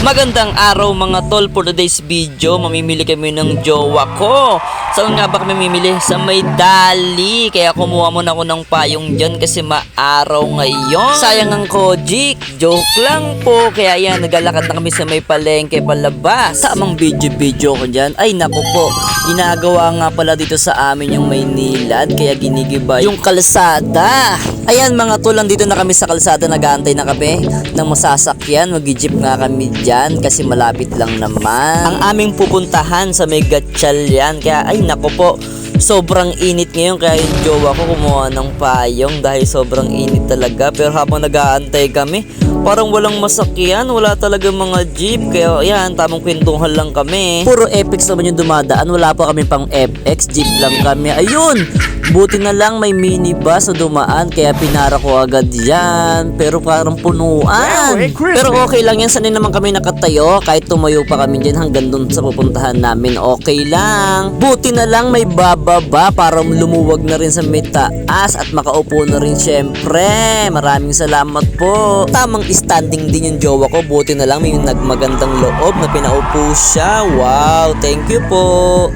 Magandang araw mga tol, for today's video mamimili kami ng jowa ko. Saan nga ba kami mamimili? Sa may Dali. Kaya kumuha muna ako ng payong dyan kasi maaraw ngayon. Sayang ang Kojik, joke lang po. Kaya yan, naglalakad na kami sa may palengke palabas. Tamang video ko dyan. Ay naku po, ginagawa nga pala dito sa amin yung may nilad, kaya ginigiba yung kalsada. Ayan mga tol, dito na kami sa kalsada, nag-aantay na kami ng masasakyan. Mag-jeep nga kami dyan kasi malapit lang naman ang aming pupuntahan sa may Gatchalian. Kaya ay nako po, sobrang init ngayon, kaya yung jowa ko kumuha ng payong dahil sobrang init talaga. Pero habang nag-aantay kami, parang walang masakyan, wala talaga mga jeep. Kaya yan, tamang kwentuhan lang kami. Puro FX naman yung dumadaan, wala pa kami pang FX, jeep lang kami. Ayun, buti na lang may minibus na dumaan, kaya pinara ko agad yan. Pero parang punuan. Pero okay lang yan, sanay naman kami nakatayo. Kahit tumayo pa kami dyan hanggang dun sa pupuntahan namin, okay lang. Buti na lang may bababa para lumuwag na rin sa may taas at makaupo na rin syempre. Maraming salamat po. Tamang standing din yung jowa ko, buti na lang may nagmagandang loob na pinaupo siya. Wow, thank you po.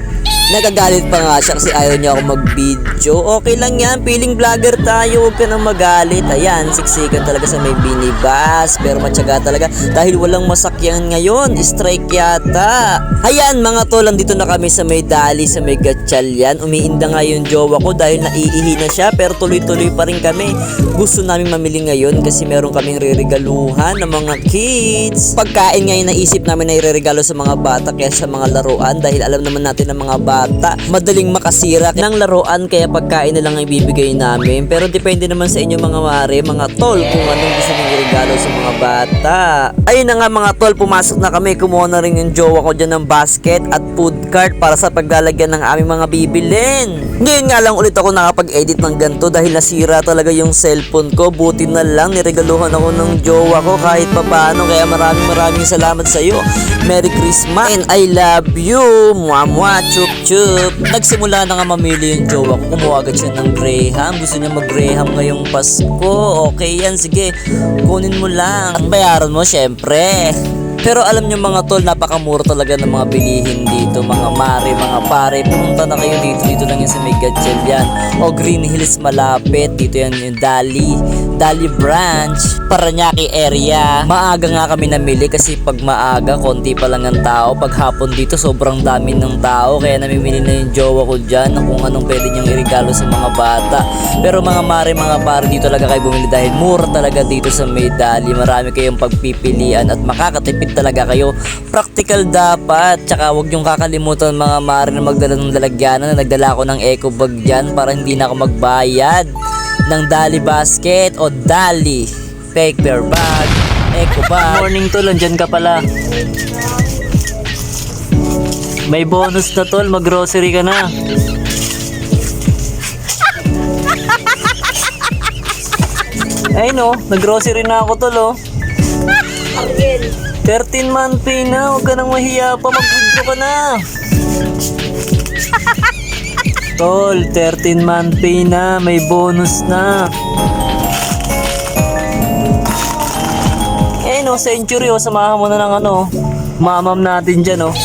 Nagagalit pa nga siya kasi ayaw niya ako mag-video. Okay lang yan, feeling vlogger tayo, huwag ka nang magalit. Ayan, siksikan talaga sa may minibus, pero matyaga talaga dahil walang masakyan ngayon, strike yata. Ayan mga tol, dito na kami sa may Dali, sa may Gatchalian. Umiinda nga yung jowa ko dahil naiihi na siya, pero tuloy-tuloy pa rin kami. Gusto namin mamili ngayon kasi meron kaming reregaluhan ng mga kids. Pagkain ngayon naisip namin na ireregalo sa mga bata kaya sa mga laruan, dahil alam naman natin ng mga bata madaling makasira ng laruan, kaya pagkain na lang ibibigay namin. Pero depende naman sa inyo mga mare, mga tol, kung anong gusto nyo iregalo sa mga bata. Ayun na nga mga tol, pumasok na kami. Kumuha na rin yung jowa ko dyan ng basket at food cart para sa paglalagyan ng aming mga bibilin. Ngayon nga lang ulit ako nakapag-edit ng ganito dahil nasira talaga yung cellphone ko. Buti na lang niregaluhan ako ng jowa ko kahit papaano, kaya maraming salamat sa iyo. Merry Christmas and I love you. Mwah, chup chup. Nagsimula na nga mamili yung jowa ko. Kumuha agad siya ng Graham. Gusto niya mag-Graham ngayong Pasko. Okay yan, sige, kunin mo lang at bayaran mo syempre. Pero alam nyo mga tol, napakamura talaga ng mga bilihin dito. Mga mare, mga pare, pumunta na kayo dito lang yan sa may Gatchalian o Green Hills malapit. Dito yan yung Dali branch, Paranaque area. Maaga nga kami namili kasi pag maaga, konti pa lang ang tao. Pag hapon dito, sobrang dami ng tao. Kaya namimili na yung jowa ko dyan ng kung anong pwede niyang iregalo sa mga bata. Pero mga mare, mga pare, dito talaga kayo bumili dahil mura talaga dito sa may Dali. Marami kayong pagpipilian at makakatipid talaga kayo. Practical dapat. Tsaka huwag niyong kakalimutan mga mare na magdala ng lalagyanan. Nagdala ako ng eco bag dyan para hindi na ako magbayad ng Dali basket o Dali paper bag, eco bag. Morning tol, andyan ka pala. May bonus na tol, mag-grocery ka na. Ay no, nag-grocery na ako tol oh. 13-month pay na, huwag ka nang mahiya pa, mag-video ka na. Tol, 13-month pay na, may bonus na. Eh no, Century oh, samahan mo na ng mamam natin dyan oh.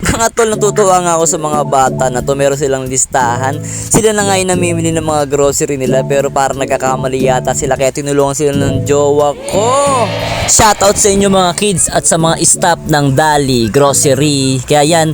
Mga tol, natutuwa nga ako sa mga bata na to. Meron silang listahan. Sila na nga yung namimili ng mga grocery nila, pero parang nagkakamali yata sila, kaya tinulungan sila ng jowa ko. Shoutout sa inyo mga kids at sa mga staff ng Dali Grocery. Kaya yan,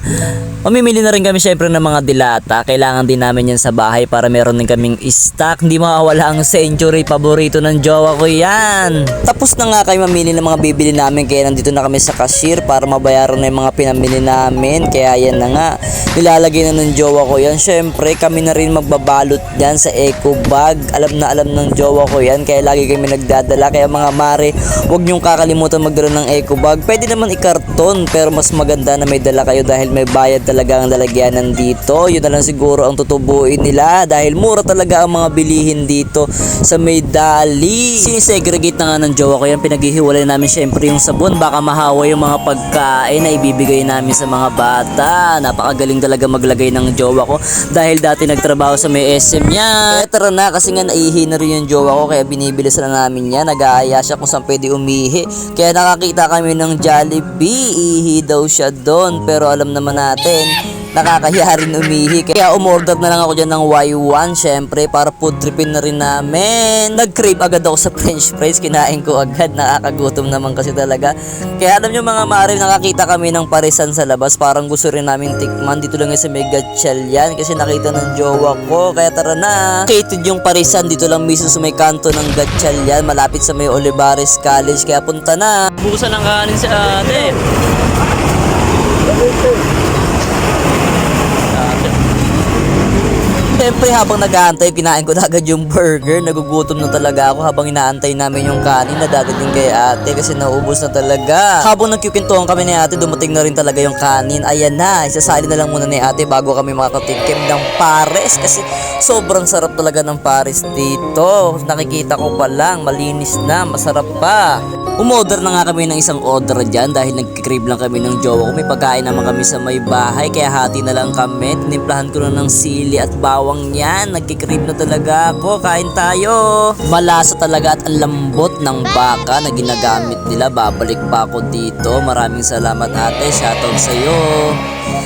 mamimili na rin kami syempre ng mga dilata. Kailangan din namin yan sa bahay para meron din kaming stock. Hindi makawala ang Century, paborito ng jowa ko yan. Tapos na nga kayo mamili ng mga bibili namin, kaya nandito na kami sa cashier para mabayaran na yung mga pinamili namin. Kaya yan na nga, nilalagay na ng jowa ko yan. Syempre kami na rin magbabalot yan sa eco bag. Alam na alam ng jowa ko yan, kaya lagi kami nagdadala. Kaya mga mare, huwag niyong kakalimutan magdala ng eco bag. Pwede naman ikarton, pero mas maganda na may dala kayo dahil may bayad talaga ang lalagyanan dito. Yun na lang siguro ang tutubuin nila dahil mura talaga ang mga bilihin dito sa may Dali. Sinisegregate na nga ng jowa ko yan, pinaghihiwalay namin syempre yung sabon, baka mahawa yung mga pagkain na ibibigay binibigay namin sa mga bata. Napakagaling talaga maglagay ng jowa ko dahil dati nagtrabaho sa may SM yan. Tara na kasi nga naihi na rin yung jowa ko kaya binibilis na namin yan. Nag-aaya siya kung saan pwede umihi. Kaya nakakita kami ng Jollibee, ihi daw siya doon. Pero alam naman natin, nakakahiya rin umihi. Kaya umorder na lang ako dyan ng Y1 syempre para food tripin na rin namin. Nag-crave agad ako sa french fries. Kinain ko agad. Nakakagutom naman kasi talaga. Kaya alam nyo mga mare, nakakita kami ng parisan sa labas. Parang gusto rin namin tikman. Dito lang sa Mega Chal yan kasi nakita ng jowa ko. Kaya tara na. Located yung parisan dito lang mismo sa may kanto ng Gatchal yan. Malapit sa may Olivares College. Kaya punta na. Bukusan ng kanin si ate. Siyempre habang nag-aantay, kinain ko na agad yung burger. Nagugutom na talaga ako habang inaantay namin yung kanin na dadating kay ate kasi naubos na talaga. Habang nagkikintuhan kami ni ate, dumating na rin talaga yung kanin. Ayan na, isasali na lang muna ni ate bago kami makatikim ng pares kasi sobrang sarap talaga ng pares dito. Nakikita ko pa lang, malinis na, masarap pa. Umorder na nga kami ng isang order dyan dahil nagkikrib lang kami ng jowa ko. May pagkain naman kami sa may bahay kaya hati na lang kami. Tinimplahan ko na ng sili at bawang yan. Nagkikrib na talaga ako. Kain tayo. Malasa talaga at ang lambot ng baka na ginagamit nila. Babalik pa ako dito. Maraming salamat ate. Shoutout sa'yo.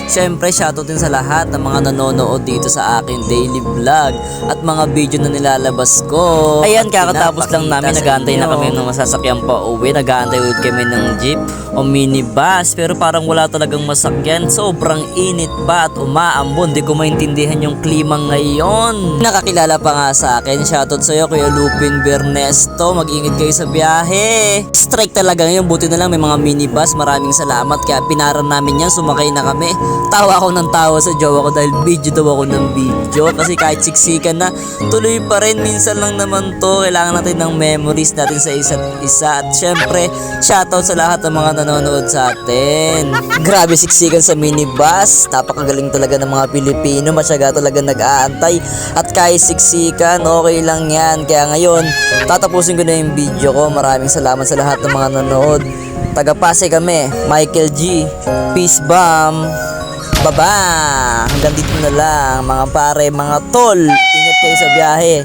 Siyempre, shoutout din sa lahat ng mga nanonood dito sa aking daily vlog at mga video na nilalabas ko. Ayan, kakatapos lang namin, nag-aantay na kami ng masasakyan pa uwi. Nag-aantay ulit kami ng jeep o minibus pero parang wala talagang masakyan. Sobrang init pa at umaambon. Di ko maintindihan yung klima ngayon. Nakakilala pa nga sa akin. Shoutout sa'yo, Kuya Lupin Bernesto. Mag-ingat kayo sa biyahe. Strike talaga ngayon. Buti na lang may mga minibus. Maraming salamat. Kaya pinaran namin yan. Sumakay na kami. Tawa ako ng tawa sa jowa ko dahil video daw ako ng video. Kasi kahit siksikan na, tuloy pa rin. Minsan lang naman to. Kailangan natin ng memories natin sa isa't isa. At syempre, shoutout sa lahat ng mga nanonood sa atin. Grabe siksikan sa minibus. Napakagaling talaga ng mga Pilipino. Masyaga talaga nag-aantay. At kahit siksikan, okay lang yan. Kaya ngayon, tatapusin ko na yung video ko. Maraming salamat sa lahat ng mga nanonood. Taga-Pasay kami. Michael G. Peace bomb. Baba! Hanggang dito na lang mga pare, mga tol. Ingat kayo sa biyahe.